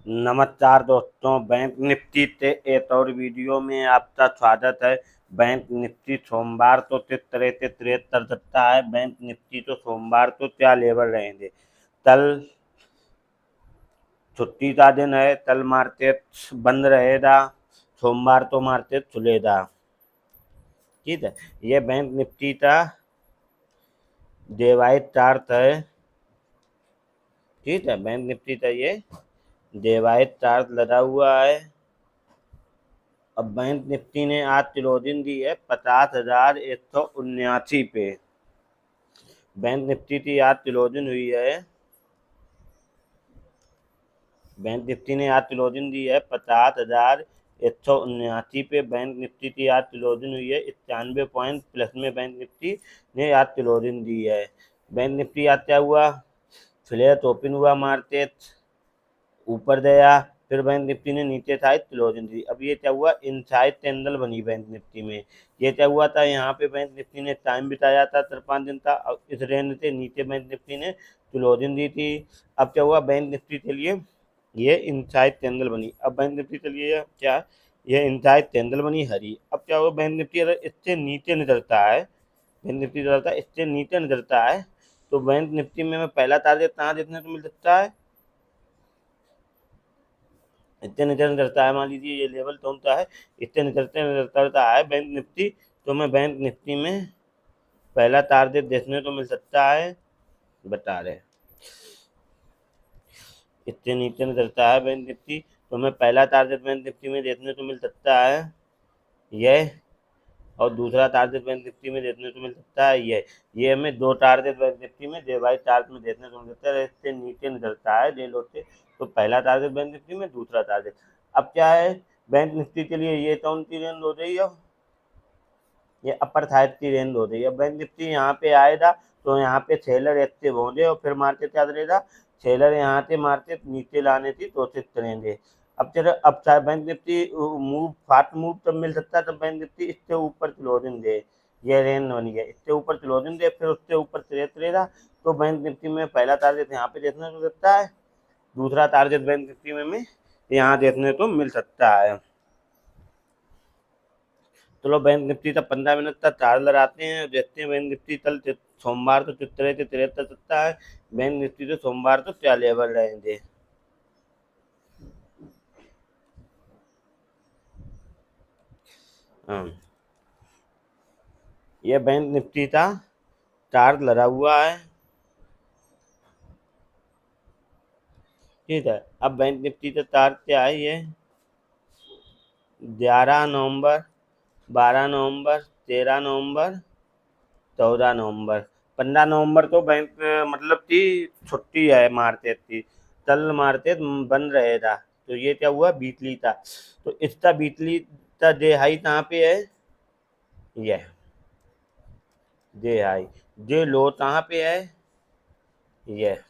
नमस्कार दोस्तों, bank Nifty के एक और वीडियो में आपका स्वागत है। बैंक निफ्टी सोमवार को किस तरह से ट्रेड कर सकता है। बैंक निफ्टी तो सोमवार को क्या लेवल रहेंगे। कल छुट्टी का दिन है, कल मार्केट बंद रहेगा, सोमवार को मार्केट खुलेगा। ठीक है, ये बैंक निफ्टी का डेवाइड चार्ट है। ठीक है, बैंक निफ्टी का ये डेवाइड चार्ट लगा हुआ है। अब बैंक निफ्टी ने आज क्लोजिंग दी है 50,179 पे। बैंक निफ्टी की आज क्लोजिंग हुई है, बैंक निफ्टी ने आज क्लोजिंग दी है 50,179 पे। बैंक निफ्टी की आज क्लोजिंग हुई है 91 पॉइंट प्लस में बैंक निफ्टी ने आज क्लोजिंग दी है। बैंक निफ्टी आज क्या हुआ, फ्लैट ओपन हुआ, मार्केट ऊपर गया, फिर बैंक निफ्टी ने नीचे साइड क्लोजिंग दी। अब ये क्या हुआ, इनसाइड कैंडल बनी बैंक निफ्टी में। ये क्या हुआ था, यहाँ पे बैंक निफ्टी ने टाइम बिताया था 53 दिन था, और इस रेंज से नीचे बैंक निफ्टी ने क्लोजिंग दी थी। अब क्या हुआ, बैंक निफ्टी के लिए ये इनसाइड कैंडल बनी। अब बैंक निफ्टी के लिए क्या, ये इनसाइड कैंडल बनी हरी। अब क्या हुआ, बैंक निफ्टी अगर इससे नीचे निकलता है, बैंक निफ्टी निकलता है इससे नीचे निकलता है, तो बैंक निफ्टी में मैं पहला टारगेट कहाँ देखने को मिल सकता है, इतने निकल करता है। मान लीजिए ये लेवल कौन सा है, इतने निकलते करता है बैंक निफ्टी, तो मैं बैंक निफ्टी में पहला टारगेट देखने को मिल सकता है, बता रहे इतने नीचे निकलता है बैंक निफ्टी, तो मैं पहला टारगेट बैंक निफ्टी में देखने को मिल सकता है यह, और दूसरा टारगेट बैंक निफ्टी में देखने को मिल सकता है ये हमें दो टारगेट बैंक निफ्टी में डेवाइड चार्ट में देखने को मिल सकता है। इससे नीचे निकलता है डे लोट से, तो पहला टारगेट बैंक निफ्टी में, दूसरा टारगेट। अब क्या है, बैंक निफ्टी के लिए ये कौन सी रेंज हो रही है, ये अपर साइड की रेंज हो रही है। बैंक निफ्टी यहाँ पे आएगा तो यहाँ पे सेलर एक्टिव होंगे, और फिर मार्केट क्या करेगा, सेलर यहाँ से मार्केट नीचे लाने की कोशिश करेंगे। अब चलो, अब चाहे bank Nifty move fast move तब मिल सकता है, तब बैंक निफ्टी इससे ऊपर क्लोजिंग दे, ये रेंज बनी है, इससे ऊपर क्लोजिंग दे, फिर उससे ऊपर ट्रेड करेगा, तो बैंक निफ्टी में पहला टारगेट यहाँ पे देखने को मिलता है, दूसरा टारगेट बैंक निफ्टी में यहाँ देखने को मिल सकता है। चलो, बैंक निफ्टी का 15 मिनट तक चार्ज लगाते हैं, देखते हैं बैंक निफ्टी कल सोमवार को किस तरह से ट्रेड कर सकता है। बैंक निफ्टी तो सोमवार को क्या लेवल रहेंगे। हाँ, ये बैंक निफ्टी का चार्ज लगा हुआ है। ठीक है, अब बैंक निफ्टी का चार्ज क्या है, ये 11 नवंबर, 12 नवंबर, 13 नवंबर, 14 नवंबर, 15 नवंबर को बैंक मतलब कि छुट्टी है मार्केट की, कल मार्केट बंद रहेगा। तो ये क्या हुआ, वीकली था, तो इसका वीकली का डे हाई कहाँ पे है, ये डे हाई, डे लो कहाँ पे है, ये।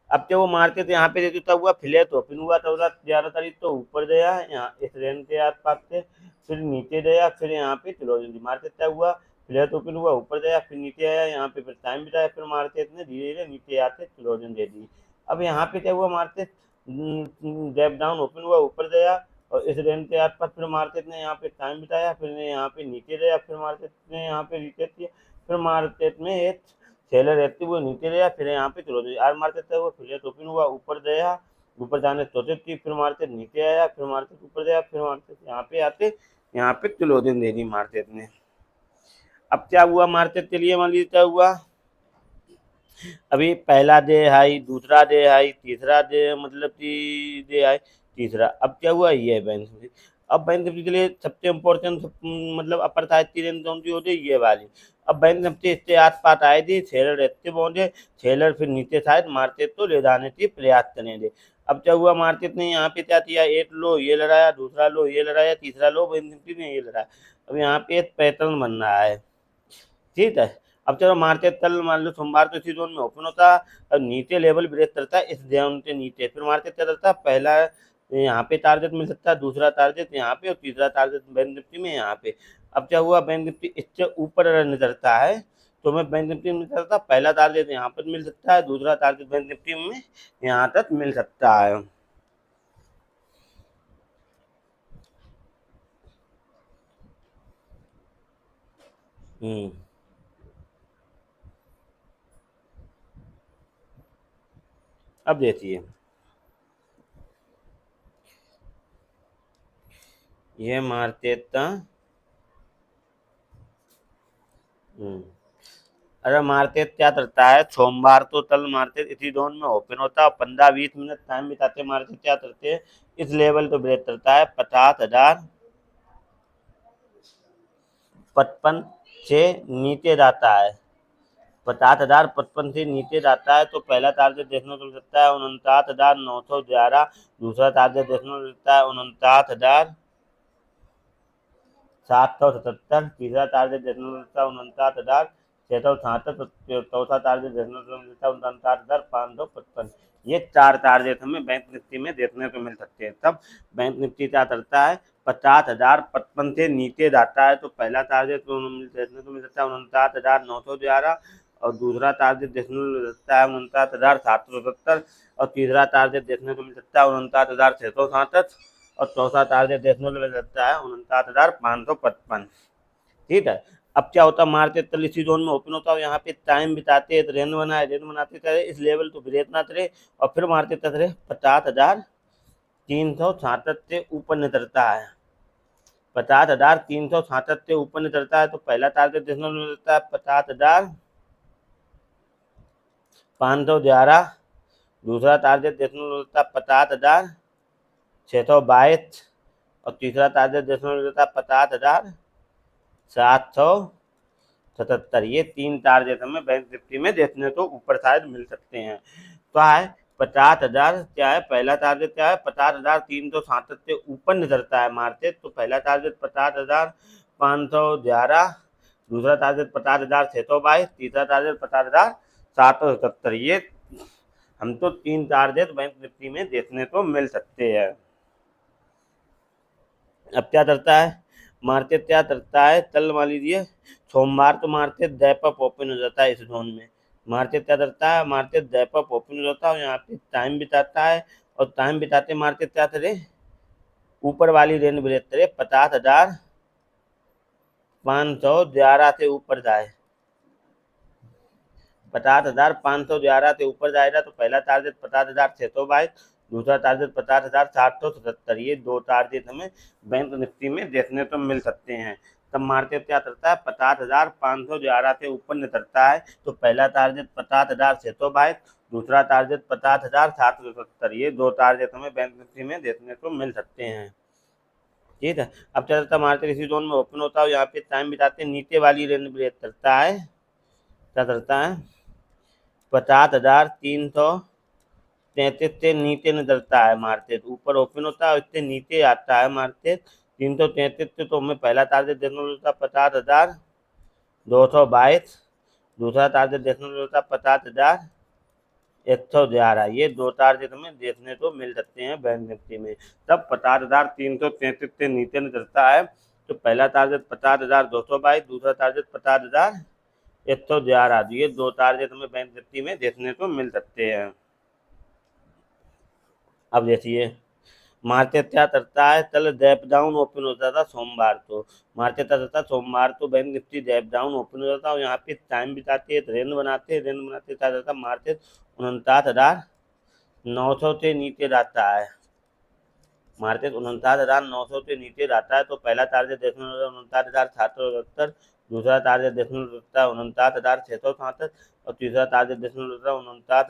अब क्या वो मार्केट यहाँ पे देता हुआ फ्लैट ओपन हुआ 14 तारीख तो ऊपर गया यहाँ इस रेंज के आसपास से, फिर नीचे गया, फिर यहाँ पे क्लोजिंग मार्केट क्या हुआ, फ्लैट ओपन हुआ, ऊपर गया, फिर नीचे आया, यहाँ पे फिर टाइम बिताया, फिर मार्केट ने धीरे धीरे नीचे आते क्लोजिंग दे दी। अब यहाँ पे क्या हुआ, मार्केट गैप डाउन ओपन हुआ, ऊपर गया, और इस रेंज के आसपास फिर मार्केट ने यहाँ पे टाइम बिताया, फिर यहाँ पे नीचे गया, फिर मार्केट ने यहाँ पे रिटेस्ट किया, फिर मार्केट में एक सेलर एक्टिव हुए, नीचे गया, फिर यहाँ पे क्लोज आज मार्केट था वो फ्लैट ओपन हुआ, ऊपर गया, ऊपर जाने सोचे थी, फिर मार्केट नीचे आया, फिर मार्केट ऊपर गया, फिर मार्केट यहाँ पे आते यहाँ पे क्लोजिंग दे दी मार्केट ने। अब क्या हुआ मार्केट के लिए, मान लीजिए क्या हुआ, अभी पहला डे हाई, दूसरा डे हाई, तीसरा डे मतलब कि डे हाई तीसरा। अब क्या हुआ, ये बैंक निफ्टी, अब बैंक निफ्टी के लिए सबसे इम्पोर्टेंट मतलब अपर साइड की रेंज कौन सी होती है, ये वाली। अब बैंक निफ्टी इसके आस पास आए थे, सेलर एक्टिव होंगे, सेलर फिर नीचे साइड मार्केट को ले जाने की प्रयास करेंगे। अब क्या हुआ, मार्केट ने यहाँ पे क्या किया, एक लो ये लड़ाया, दूसरा लो ये लड़ाया, तीसरा लो बैंक निफ्टी ने ये लड़ाया। अब यहाँ पे एक पैटर्न बन रहा है। ठीक है, अब चलो मार्केट कल मान लो सोमवार को इसी जोन में ओपन होता है, अब नीचे लेवल ब्रेक करता है इस जोन के नीचे, फिर मार्केट क्या करता है, पहला यहाँ पे टारगेट मिल सकता है, दूसरा टारगेट यहाँ पे, और तीसरा टारगेट बैंक निफ्टी में यहाँ पे। अब क्या हुआ, बैंक निफ्टी इससे ऊपर निकलता है, तो मैं बैंक निफ्टी में निकलता, पहला टारगेट यहाँ पर मिल सकता है, दूसरा टारगेट बैंक निफ्टी में यहाँ तक मिल सकता है। हम्म। अब देखिए, ये मारते था। हम्म। अरे मारते क्या करता है, सोमवार तो तल मारते इसी जोन में ओपन होता है, 15-20 मिनट टाइम बिताते मारते क्या करते हैं, इस लेवल को ब्रेक करता है 50,055 से नीचे जाता है। 50,055 से नीचे जाता है तो पहला टारगेट देखने को मिल सकता है 49,911। दूसरा टारगेट देखने को मिलता है 49,777। तीसरा टारगेट देखने को मिलता है 49,666। चौथा टारगेट देखने को मिलता है 49,555। ये चार टारगेट हमें बैंक निफ्टी में देखने को मिल सकते हैं। तब बैंक निफ्टी क्या करता है, 50,055 से नीचे जाता है तो पहला टारगेट देखने को मिल सकता है 49,911। और दूसरा टारगेट देखने को मिल सकता है 49,777। और तीसरा टारगेट देखने को मिल सकता है 49,667। और चौथा टारगेट देखने को मिल सकता है 49,555। ठीक है। अब क्या होता है, मार्केट तल इसी जोन में ओपन होता है, यहाँ पे टाइम बिताते हैं, रेन बनाए, रेन बनाते रहे, इस लेवल तो ब्रेक ना करे और फिर मार्केट तक रहे 50,366 से ऊपर निकलता है। 50,366 से ऊपर निकलता है तो पहला टारगेट देखने को मिलता है 50,511। दूसरा टारगेट देखने को मिलता है 50,622। और तीसरा टारगेट देखने को मिलता है 50,777। ये तीन टारगेट हमें बैंक निफ्टी में देखने को ऊपर साइड मिल सकते हैं। तो है 50,000 क्या है, पहला टारगेट क्या है, 50,367 से ऊपर निकलता है मार्केट तो पहला टारगेट 50,511। दूसरा टारगेट 50,622। तीसरा टारगेट 50,777। ये हमको तीन टारगेट बैंक निफ्टी में देखने को मिल सकते हैं। अब क्या करता है, मार्केट क्या करता है, कल मान लीजिए सोमवार तो मार्केट गैप अप ओपन हो जाता है इस जोन में। मार्केट क्या करता है, मार्केट गैप अप ओपन हो जाता है और यहाँ पे टाइम बिताता है। और टाइम बिताते मार्केट क्या करे, ऊपर वाली रेंज ब्रेक करे 50,511 से ऊपर जाए। 50,511 से ऊपर जाएगा तो पहला टारगेट 50,622। दूसरा टारगेट 50,777। ये दो टारगेट हमें बैंक निफ्टी में देखने को मिल सकते हैं। तब मार्केट क्या करता है, 50,511 से ऊपर निकलता है तो पहला टारगेट 50,622। दूसरा टारगेट 50,777। ये दो टारगेट हमें बैंक निफ्टी में देखने को मिल सकते हैं। ठीक है। अब क्या करता है, मार्केट इसी जोन में ओपन होता है, यहाँ पे टाइम बिताते नीचे वाली रेंज ब्रेक करता है। क्या करता है, 50,333 से नीचे निकलता है मार्केट, ऊपर ओपन होता है इससे नीचे आता है मार्केट 333 से। तो हमें पहला टारगेट देखने को मिलता है 50,222। दूसरा टारगेट देखने को मिलता है 50,111। ये दो टारगेट हमें देखने को मिल सकते हैं बैंक निफ्टी में। तब 50,333 से नीचे निकलता है तो पहला टारगेट 50,222। दूसरा टारगेट 50,111। ये दो टारगेट हमें बैंक निफ्टी में देखने को मिल सकते हैं। अब देखिए, मार्केट क्या करता है, कल गैप डाउन ओपन होता था सोमवार को। मार्केट क्या करता है, सोमवार को bank Nifty gap down open हो जाता है और यहाँ पे टाइम बिताते हैं, रेन बनाते हैं, रेन बनाते क्या करता है मार्केट 49,900 से नीचे जाता है। मार्केट 49,900 से नीचे जाता है तो पहला टारगेट देखने को मिलता है 49,777। दूसरा टारगेट देखने को मिलता है 49,667। और तीसरा टारगेट देखने को मिलता है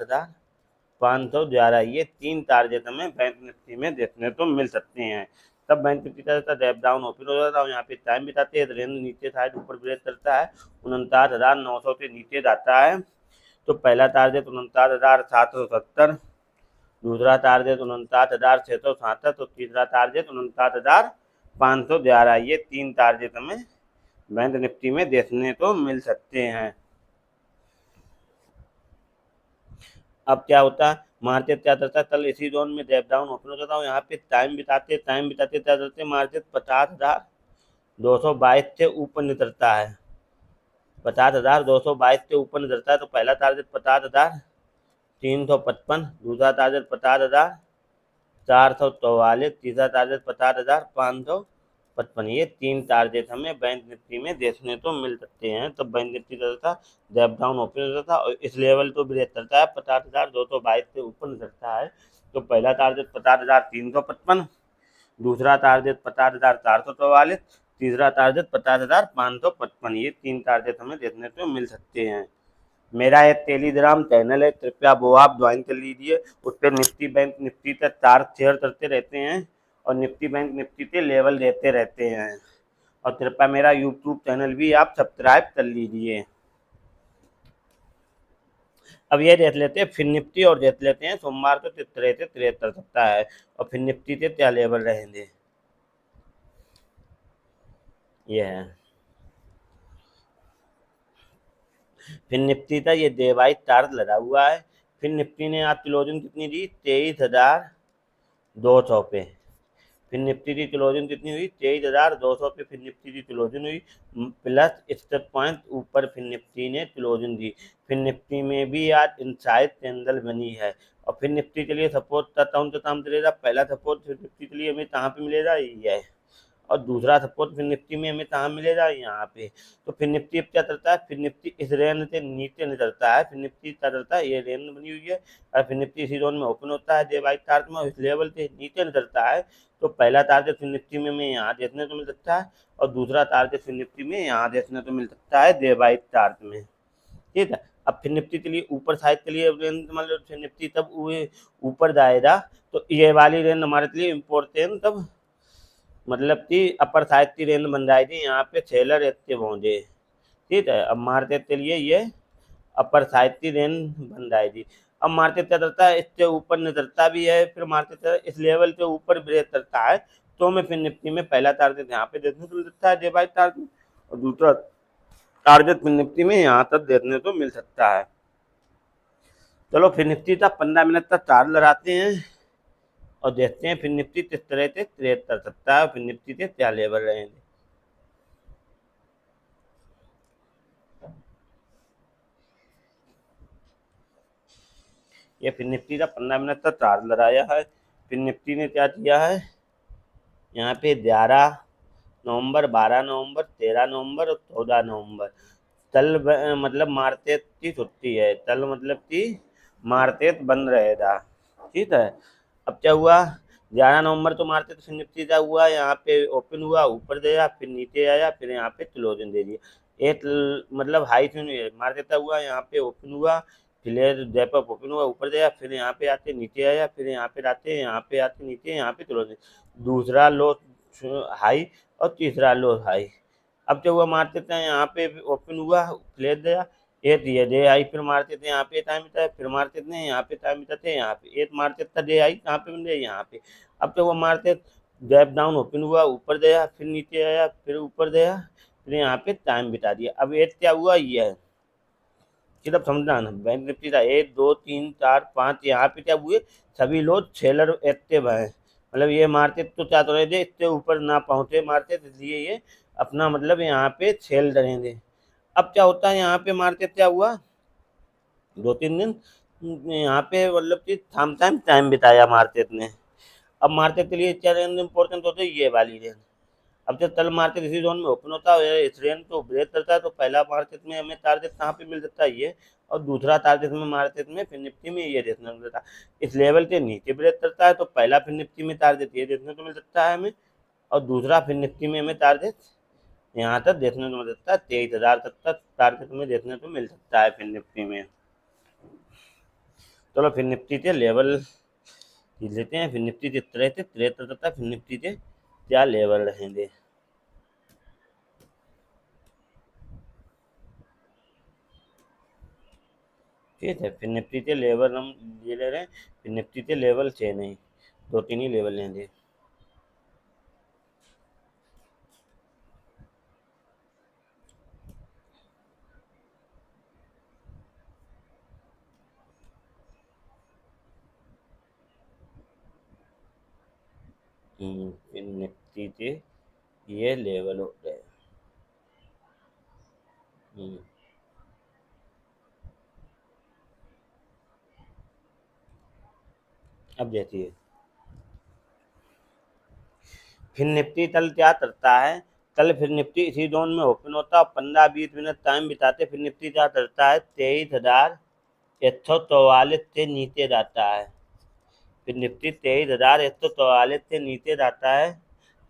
49,511। ये तीन टारगेट हमें बैंक निफ्टी में देखने को मिल सकते हैं। तब बैंक निफ्टी का गैप डाउन ओपन हो जाता है और यहाँ पे टाइम बिताते हैं, रेंज नीचे साइड ऊपर ब्रेक करता है 49,900 से नीचे जाता है तो पहला टारगेट 49,770। दूसरा टारगेट 49,667। और तीसरा टारगेट 49,511। ये तीन टारगेट हमें बैंक निफ्टी में देखने को मिल सकते हैं। अब क्या होता है, मार्केट क्या करता है, कल इसी जोन में गैप डाउन ओपन हो जाता है, यहाँ पे टाइम बिताते क्या करते मार्केट 50,222 से ऊपर निकलता है। 50,222 से ऊपर निकलता है तो पहला टारगेट 50,355। दूसरा टारगेट 50,444। तीसरा टारगेट 50,555। 55। ये 3 टारगेट हमें बैंक निफ्टी में देखने को मिल सकते हैं। तो बैंक निफ्टी का था गैप डाउन ओपन होता था और इस लेवल को ब्रेक करता है 50,222 से ऊपर निकलता है। तो पहला टारगेट 50,355, दूसरा टारगेट 50,444, तीसरा टारगेट 50,555। ये 3 टारगेट हमें देखने को मिल सकते हैं। मेरा एक टेलीग्राम चैनल है, कृपया वो आप ज्वाइन कर लीजिए। उस पर निफ्टी बैंक निफ्टी तक चार्ट शेयर करते रहते हैं और निफ्टी बैंक निफ्टी के लेवल देते रहते हैं। और कृपया मेरा यूट्यूब चैनल भी आप सब्सक्राइब कर लीजिए। अब ये देख लेते हैं फिर निफ्टी और देख लेते हैं सोमवार को किस तरह से ट्रेड कर सकता है और फिर निफ्टी के क्या लेवल रहेंगे। ये है फिर निफ्टी का ये देवाई टार्क लगा हुआ है। फिर निफ्टी ने आज क्लोजिंग कितनी दी 23,200 पे। फिर निफ्टी की क्लोजिंग कितनी हुई 23,200 पे। फिर निफ्टी की क्लोजिंग हुई प्लस स्टेप पॉइंट ऊपर फिर निफ्टी ने क्लोजिंग दी। फिर निफ्टी में भी आज इनसाइड कैंडल बनी है और फिर निफ्टी के लिए सपोर्ट का टाउन का काम चलेगा। पहला सपोर्ट फिर निफ्टी के लिए हमें कहाँ पे मिलेगा ये है और दूसरा सपोर्ट फिर निफ्टी में हमें कहाँ मिलेगा यहाँ पे। तो फिर निफ्टी अब क्या करता है फिर निफ्टी इस रेंज से नीचे निकलता है। फिर निफ्टी क्या करता है ये रेंज बनी हुई है और फिर निफ्टी इसी जोन में ओपन होता है डे वाइट चार्ट में इस लेवल से नीचे निकलता है। तो पहला टारगेट फिर निफ्टी में हमें यहाँ देखने को मिल सकता है और दूसरा टारगेट फिर निफ्टी में यहाँ देखने को मिल सकता है डे वाइट चार्ट में। ठीक है। अब फिर निफ्टी के लिए ऊपर साइड के लिए रेंज मान लो फिर निफ्टी तब ऊपर जाएगा तो ये वाली रेंज हमारे लिए इम्पोर्टेंट तब मतलब कि अपर साइड की रेंज बन जाएगी। यहाँ पे सेलर एक्टिव होंगे। ठीक है। अब मार्केट के लिए ये अपर साइड की रेंज बन जाएगी। अब मार्केट क्या करता है इससे ऊपर निकलता भी है फिर मार्केट इस लेवल के ऊपर ब्रेक करता है तो हमें फिर निफ्टी में पहला टारगेट यहाँ पे देखने को मिल सकता है डे बाई टारगेट और दूसरा टारगेट फिर निफ्टी में यहाँ तक देखने को मिल सकता है। चलो फिर निफ्टी का 15 मिनट तक चार्ट लगाते हैं और देखते हैं फिर निफ्टी किस तरह से ट्रेड कर सकता है फिर निफ्टी के क्या लेवल रहेंगे। ये फिर निफ्टी का 15 मिनट तक चार्ज लगाया है। फिर निफ्टी ने क्या किया है यहाँ पे 11 नवंबर, 12 नवंबर, 13 नवंबर और 14 नवंबर कल मतलब मार्केट की छुट्टी है। कल मतलब कि मार्केट बंद रहेगा। ठीक है। अब क्या हुआ 11 नवंबर तो मार्केट फिर निफ्टी का हुआ यहाँ पे ओपन हुआ ऊपर गया फिर नीचे आया फिर यहाँ पे क्लोजिंग दे दिया। एक मतलब हाई मार्केट का हुआ यहाँ पे ओपन हुआ फिर गैप अप ओपन हुआ ऊपर गया फिर यहाँ पे आते नीचे आया फिर यहाँ पे आते नीचे यहाँ पे क्लोजिंग दूसरा लो हाई और तीसरा लो हाई। अब जो हुआ मार्केट है यहाँ पे ओपन हुआ फ्लैट गया एक दिए डे आई फिर मार्केट ने यहाँ पे टाइम बिताया फिर मार्केट ने यहाँ पे टाइम बिताते यहाँ पे एक मार्केट का डे आई कहाँ पे मिले यहाँ पे। अब तो वो मार्केट गैप डाउन ओपन हुआ ऊपर गया फिर नीचे आया फिर ऊपर गया फिर यहाँ पे टाइम बिता दिया। अब एक क्या हुआ ये है सिर्फ समझना ना बैंक निफ्टी का 1 2 3 4 5 यहाँ पे क्या हुए सभी लोग सेलर एक्टिव हैं। मतलब ये मार्केट तो क्या तो रहे थे इससे ऊपर ना पहुंचे मार्केट इसलिए ये अपना मतलब यहाँ पे सेल करेंगे। अब क्या होता है यहाँ पे मार्केट क्या हुआ 2 3 दिन यहाँ पे मतलब कि थाम टाइम टाइम बिताया मार्केट ने। अब मार्केट के लिए क्या रेंज इंपॉर्टेंट होती है ये वाली रेंज। अब जब कल मार्केट इसी जोन में ओपन होता है इस रेंज को ब्रेक करता है तो पहला मार्केट में हमें टारगेट कहाँ पे मिल सकता है ये और दूसरा टारगेट में मार्केट में फिर निफ्टी में ये देखने को मिलता है। इस लेवल के नीचे ब्रेक करता है तो पहला फिर निफ्टी में टारगेट ये देखने को मिल सकता है हमें और दूसरा फिर निफ्टी में हमें टारगेट यहाँ तक देखने को मिल सकता है 23,000 तक टारगेट में देखने को मिल सकता है फिर निफ्टी में। चलो फिर निफ्टी के लेवल लेते हैं फिर निफ्टी के तरह से ट्रेड कर सकता है फिर निफ्टी के क्या लेवल रहेंगे। ठीक है। फिर निफ्टी के लेवल हम ये ले रहे हैं फिर निफ्टी के लेवल 6 नहीं 2 3 ही लेवल लेंगे। फिर निफ्टी के ये लेवल हो गए। हम्म, अब देखिए फिर निफ्टी कल क्या करता है, कल फिर निफ्टी इसी जोन में ओपन होता है, 15-20 मिनट टाइम बिताते फिर निफ्टी क्या करता है, 23,144 से नीचे जाता है। फिर निफ्टी 23,144 से नीचे जाता है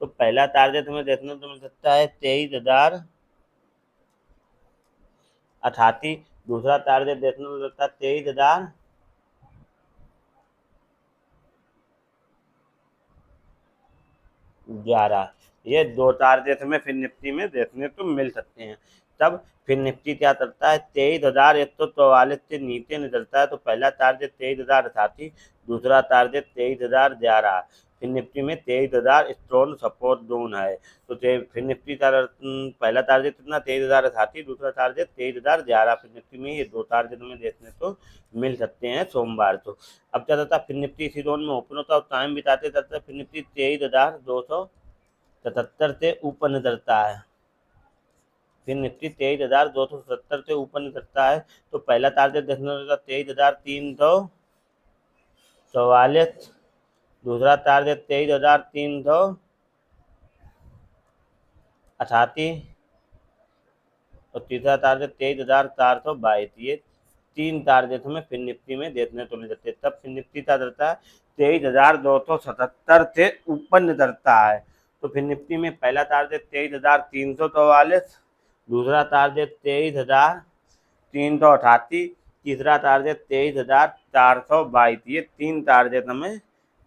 तो पहला टारगेट हमें देखने को मिल सकता है 23,088, दूसरा टारगेट देखने को मिलता है 23,011। ये दो टारगेट हमें फिर निफ्टी में देखने को मिल सकते हैं। तब फिर निफ्टी क्या करता है, 23,144 से नीचे निकलता है तो पहला टारगेट 23,088, दूसरा टारगेट 23,011। फिर निफ्टी में 23,000 स्ट्रॉन्ग सपोर्ट जोन है। तो फिर निफ्टी का पहला टारगेट कितना, 23,088, दूसरा टारगेट 23,011। फिर निफ्टी में ये दो टारगेट हमें देखने को मिल सकते हैं सोमवार को। अब क्या रहता है, फिर निफ्टी इसी जोन में ओपन होता है और टाइम बिताते जाता है। फिर निफ्टी 23,277 से ऊपर निकलता है। फिर निफ्टी 23,277 से ऊपर निकलता है तो पहला टारगेट देखने को मिलेगा 23,344, दूसरा टारगेट 23,388 और तीसरा टारगेट 23,422। ये तीन टारगेट हमें फिर निफ्टी में देखने को मिल जाते हैं। तब फिर निफ्टी का रहता है 23,277 से ऊपर निकलता है तो फिर निफ्टी में पहला टारगेट 23,344, दूसरा टारगेट 23,388, तीसरा टारगेट 23,422। ये तीन टारगेट हमें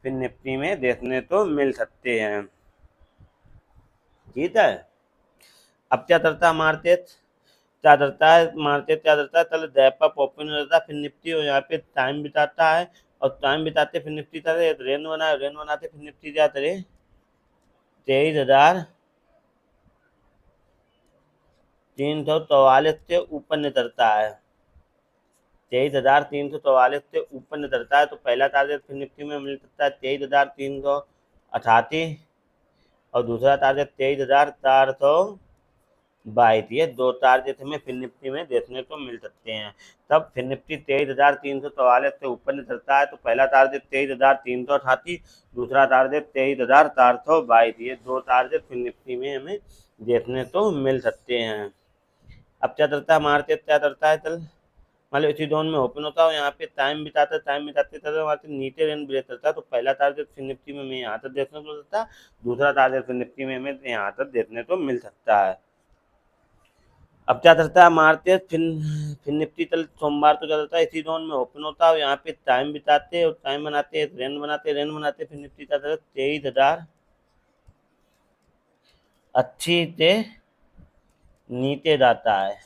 फिर निफ्टी में देखने को मिल सकते हैं। ठीक है। अब क्या करता है मार्केट, क्या करता है मार्केट, क्या करता है, कल गैप अप ओपन रहता है फिर निफ्टी और यहाँ पे टाइम बिताता है और टाइम बिताते फिर निफ्टी करे रेन बनाते फिर निफ्टी क्या करे 23,344 से ऊपर निकलता है। 23,344 से ऊपर निकलता है तो पहला टारगेट फिर निफ्टी में मिल सकता है 23,388 और दूसरा टारगेट 23,422। ये दो टारगेट हमें फिर निफ्टी में देखने को मिल सकते हैं। तब फिर निफ्टी 23,344 से ऊपर निकलता है तो पहला टारगेट 23,388, दूसरा टारगेट 23,422। ये दो टारगेट फिर निफ्टी में हमें देखने को मिल सकते हैं। अब क्या करता है मार्केट, क्या करता है कल, मान लो इसी जोन में ओपन होता है यहाँ पे टाइम बिताते वहाँ से नीचे रेंज ब्रेक करता है तो पहला टारगेट फिर निफ्टी में हमें यहाँ तक देखने को मिलता है, दूसरा टारगेट फिर निफ्टी में हमें यहाँ तक देखने को मिल सकता है। अब क्या करता है मार्केट, फिर निफ्टी कल सोमवार को क्या करता है इसी जोन में ओपन होता है यहाँ पे टाइम बिताते और टाइम बनाते रेंज बनाते फिर निफ्टी का 23,080 से नीचे जाता है।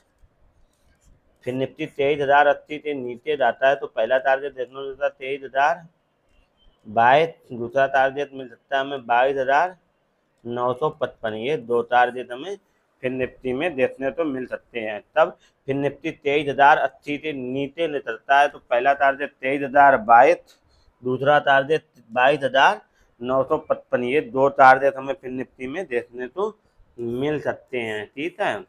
फिर निफ्टी 23,080 से नीचे जाता है तो पहला टारगेट देखने को मिलता है 23,022, दूसरा टारगेट मिल सकता है हमें 22,955। ये दो टारगेट हमें फिर निफ्टी में देखने को मिल सकते हैं। तब फिर निफ्टी 23,080 से नीचे निकलता है तो पहला टारगेट 23,022, दूसरा टारगेट 22,955। ये दो टारगेट हमें फिर निफ्टी में देखने को मिल सकते हैं। ठीक है।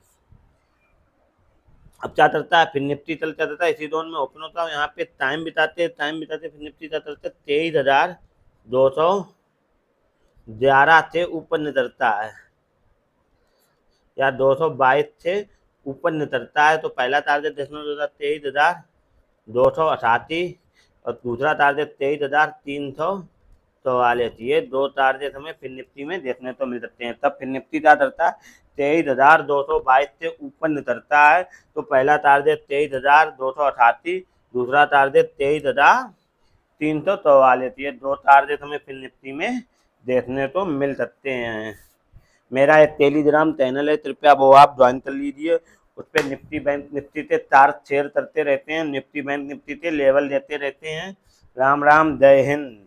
अब क्या करता है फिर निफ्टी कल क्या करता है इसी जोन में ओपन होता है यहाँ पे टाइम बिताते फिर निफ्टी क्या करता है 23,211 से ऊपर निकलता है या 222 से ऊपर निकलता है तो पहला टारगेट देखने को मिलता है 23,288 और दूसरा टारगेट 23,344। ये दो टारगेट हमें फिर निफ्टी में देखने को मिल सकते हैं। तब फिर निफ्टी क्या करता है 23,222 से ऊपर निकलता है तो पहला टारगेट 23,288, दूसरा टारगेट 23,344। ये दो टारगेट हमें फिर निफ्टी में देखने को मिल सकते हैं। मेरा एक टेलीग्राम चैनल है, कृपया वो आप ज्वाइन कर लीजिए। उस पर निफ्टी बैंक निफ्टी से चार्ट शेयर करते रहते हैं, निफ्टी बैंक निफ्टी से लेवल देते रहते हैं। राम राम, जय हिंद।